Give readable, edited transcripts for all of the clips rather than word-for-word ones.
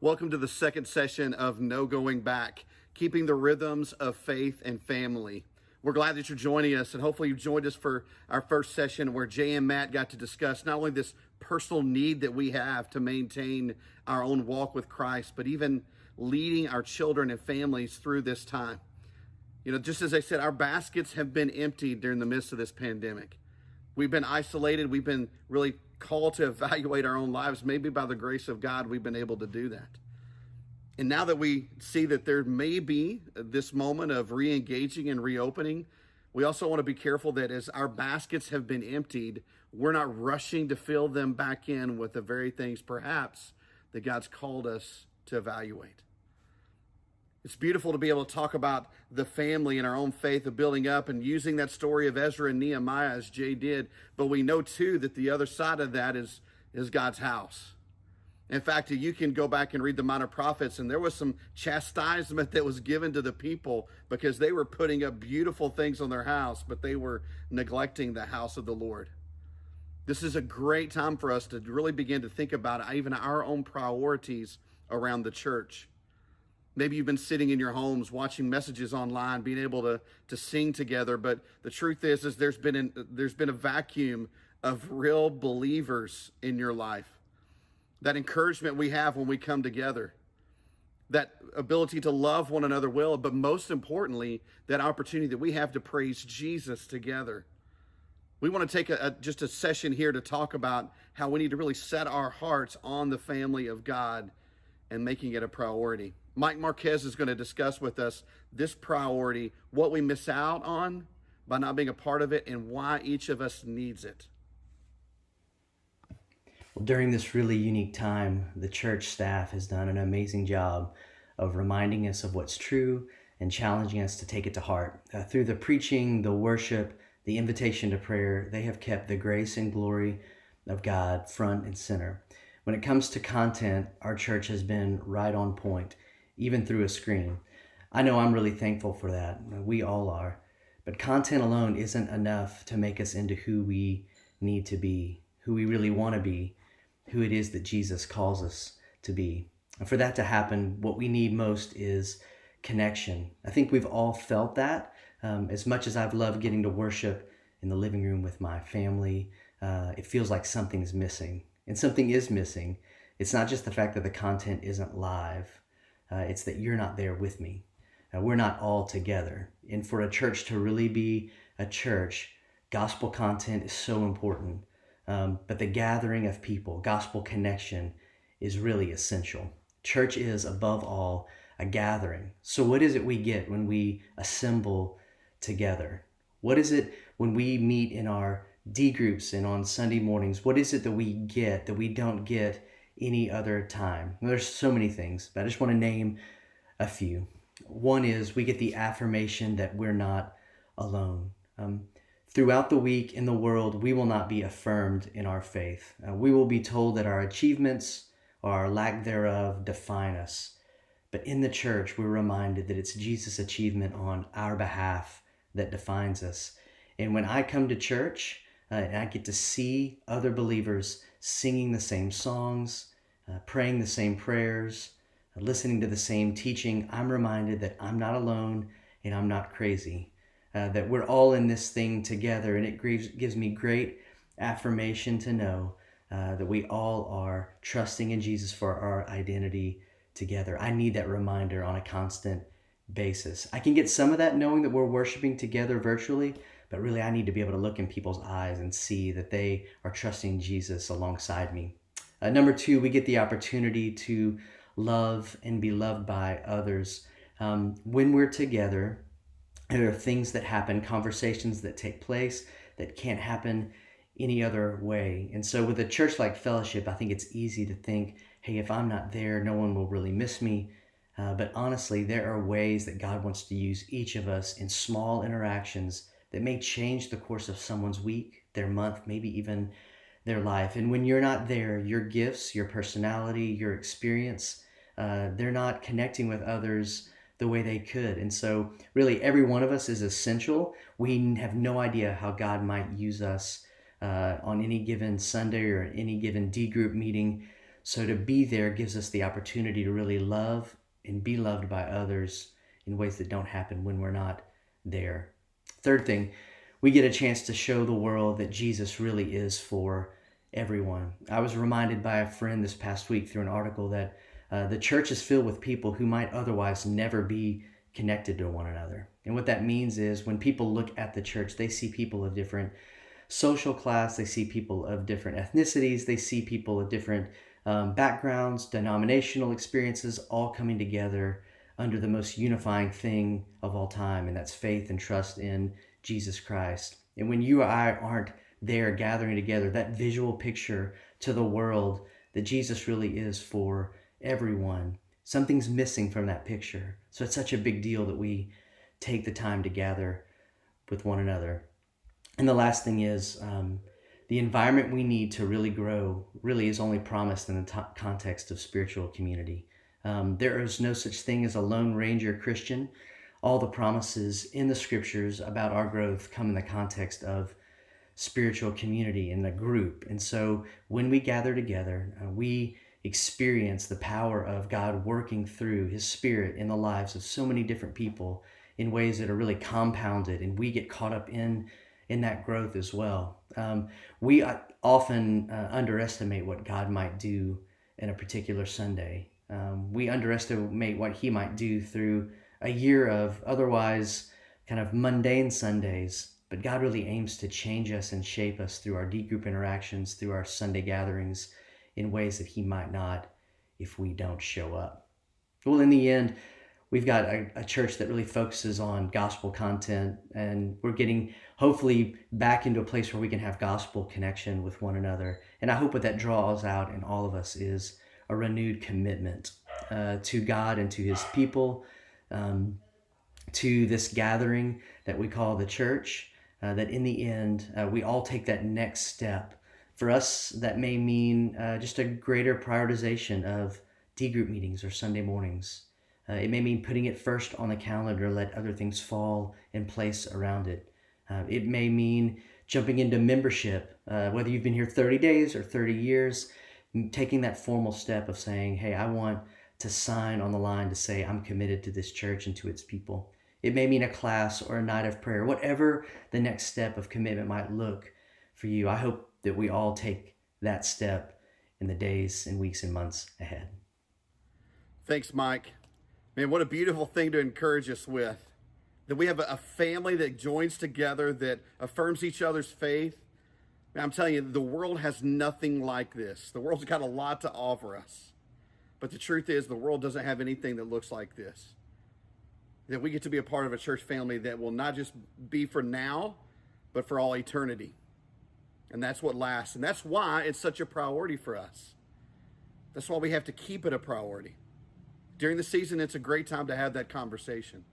Welcome to the second session of No Going Back, keeping the rhythms of faith and family. We're glad that you're joining us, and hopefully you joined us for our first session where Jay and Matt got to discuss not only this personal need that we have to maintain our own walk with Christ, but even leading our children and families through this time. You know, just as I said, our baskets have been emptied during the midst of this pandemic. We've been isolated. We've been really called to evaluate our own lives. Maybe by the grace of God, we've been able to do that. And now that we see that there may be this moment of re-engaging and reopening, we also want to be careful that as our baskets have been emptied, we're not rushing to fill them back in with the very things perhaps that God's called us to evaluate. It's beautiful to be able to talk about the family and our own faith of building up and using that story of Ezra and Nehemiah as Jay did. But we know too that the other side of that is God's house. In fact, you can go back and read the Minor Prophets, and there was some chastisement that was given to the people because they were putting up beautiful things on their house, but they were neglecting the house of the Lord. This is a great time for us to really begin to think about even our own priorities around the church. Maybe you've been sitting in your homes watching messages online, being able to sing together. But the truth is there's been a vacuum of real believers in your life. That encouragement we have when we come together, that ability to love one another well, but most importantly, that opportunity that we have to praise Jesus together. We want to take just a session here to talk about how we need to really set our hearts on the family of God and making it a priority. Mike Marquez is going to discuss with us this priority, what we miss out on by not being a part of it, and why each of us needs it. Well, during this really unique time, the church staff has done an amazing job of reminding us of what's true and challenging us to take it to heart. Through the preaching, the worship, the invitation to prayer, they have kept the grace and glory of God front and center. When it comes to content, our church has been right on point, even through a screen. I know I'm really thankful for that. We all are. But content alone isn't enough to make us into who we need to be, who we really want to be, who it is that Jesus calls us to be. And for that to happen, what we need most is connection. I think we've all felt that. As much as I've loved getting to worship in the living room with my family, it feels like something's missing. And something is missing. It's not just the fact that the content isn't live. It's that you're not there with me. We're not all together. And for a church to really be a church, gospel content is so important. But the gathering of people, gospel connection, is really essential. Church is, above all, a gathering. So what is it we get when we assemble together? What is it when we meet in our D groups and on Sunday mornings? What is it that we get that we don't get any other time? There's so many things, but I just want to name a few. One is we get the affirmation that we're not alone. Throughout the week in the world, we will not be affirmed in our faith. We will be told that our achievements or our lack thereof define us. But in the church, we're reminded that it's Jesus' achievement on our behalf that defines us. And when I come to church and I get to see other believers singing the same songs, praying the same prayers, listening to the same teaching, I'm reminded that I'm not alone and I'm not crazy. That we're all in this thing together, and it gives me great affirmation to know that we all are trusting in Jesus for our identity together. I need that reminder on a constant basis. I can get some of that knowing that we're worshiping together virtually, but really I need to be able to look in people's eyes and see that they are trusting Jesus alongside me. Number two, we get the opportunity to love and be loved by others. When we're together, there are things that happen, conversations that take place that can't happen any other way. And so with a church like Fellowship, I think it's easy to think, hey, if I'm not there, no one will really miss me. But honestly, there are ways that God wants to use each of us in small interactions that may change the course of someone's week, their month, maybe even their life. And when you're not there, your gifts, your personality, your experience, they're not connecting with others the way they could. And so really every one of us is essential. We have no idea how God might use us on any given Sunday or any given D group meeting. So to be there gives us the opportunity to really love and be loved by others in ways that don't happen when we're not there. Third thing, we get a chance to show the world that Jesus really is for everyone. I was reminded by a friend this past week through an article that the church is filled with people who might otherwise never be connected to one another. And what that means is when people look at the church, they see people of different social class, they see people of different ethnicities, they see people of different backgrounds, denominational experiences, all coming together under the most unifying thing of all time, and that's faith and trust in Jesus Christ. And when you or I aren't there gathering together, that visual picture to the world that Jesus really is for everyone, something's missing from that picture. So it's such a big deal that we take the time to gather with one another. And the last thing is the environment we need to really grow really is only promised in the context of spiritual community. There is no such thing as a Lone Ranger Christian. All the promises in the scriptures about our growth come in the context of spiritual community in a group. And so when we gather together, we experience the power of God working through his Spirit in the lives of so many different people in ways that are really compounded, and we get caught up in that growth as well. We often underestimate what God might do in a particular Sunday. We underestimate what he might do through a year of otherwise kind of mundane Sundays, but God really aims to change us and shape us through our D group interactions, through our Sunday gatherings in ways that he might not if we don't show up. Well, in the end, we've got a church that really focuses on gospel content, and we're getting hopefully back into a place where we can have gospel connection with one another. And I hope what that draws out in all of us is a renewed commitment to God and to his people, to this gathering that we call the church, that in the end, we all take that next step. For us, that may mean just a greater prioritization of D group meetings or Sunday mornings. It may mean putting it first on the calendar, let other things fall in place around it. It may mean jumping into membership, whether you've been here 30 days or 30 years, taking that formal step of saying, hey, I want to sign on the line to say I'm committed to this church and to its people. It may mean a class or a night of prayer, whatever the next step of commitment might look for you. I hope that we all take that step in the days and weeks and months ahead. Thanks, Mike. Man, what a beautiful thing to encourage us with. That we have a family that joins together, that affirms each other's faith. Man, I'm telling you, the world has nothing like this. The world's got a lot to offer us. But the truth is, the world doesn't have anything that looks like this. That we get to be a part of a church family that will not just be for now, but for all eternity. And that's what lasts. And that's why it's such a priority for us. That's why we have to keep it a priority. During the season, it's a great time to have that conversation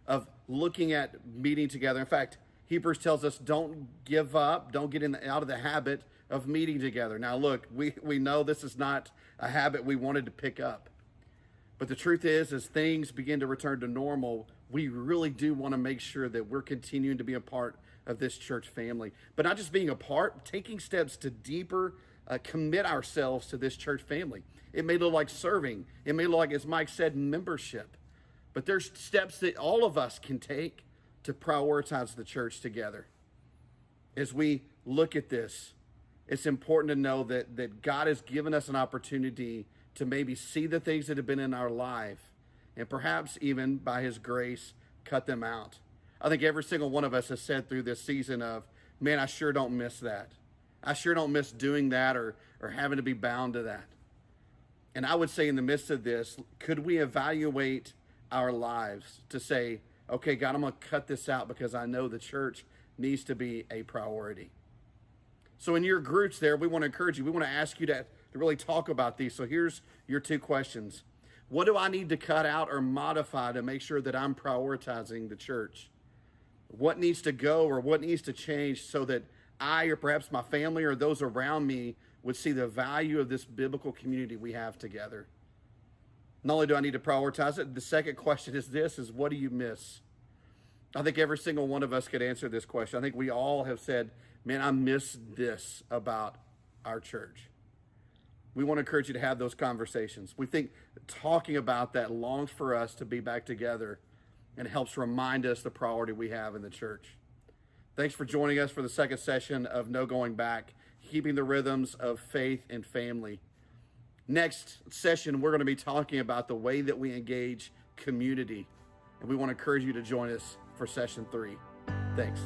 of looking at meeting together. In fact, Hebrews tells us don't give up, don't get out of the habit of meeting together. Now, look, we know this is not a habit we wanted to pick up. But the truth is, as things begin to return to normal, we really do want to make sure that we're continuing to be a part of this church family. But not just being a part, taking steps to deeper commit ourselves to this church family. It may look like serving. It may look like, as Mike said, membership. But there's steps that all of us can take to prioritize the church together. As we look at this, it's important to know that God has given us an opportunity to maybe see the things that have been in our life and perhaps even by his grace, cut them out. I think every single one of us has said through this season of, man, I sure don't miss that. I sure don't miss doing that or having to be bound to that. And I would say in the midst of this, could we evaluate our lives to say, okay, God, I'm going to cut this out because I know the church needs to be a priority. So in your groups there, we want to encourage you. We want to ask you to really talk about these. So here's your two questions. What do I need to cut out or modify to make sure that I'm prioritizing the church? What needs to go or what needs to change so that I or perhaps my family or those around me would see the value of this biblical community we have together? Not only do I need to prioritize it, the second question is this, is what do you miss? I think every single one of us could answer this question. I think we all have said, man, I miss this about our church. We want to encourage you to have those conversations. We think talking about that longs for us to be back together and helps remind us the priority we have in the church. Thanks for joining us for the second session of No Going Back, keeping the rhythms of faith and family. Next session, we're going to be talking about the way that we engage community. And we want to encourage you to join us for session 3. Thanks.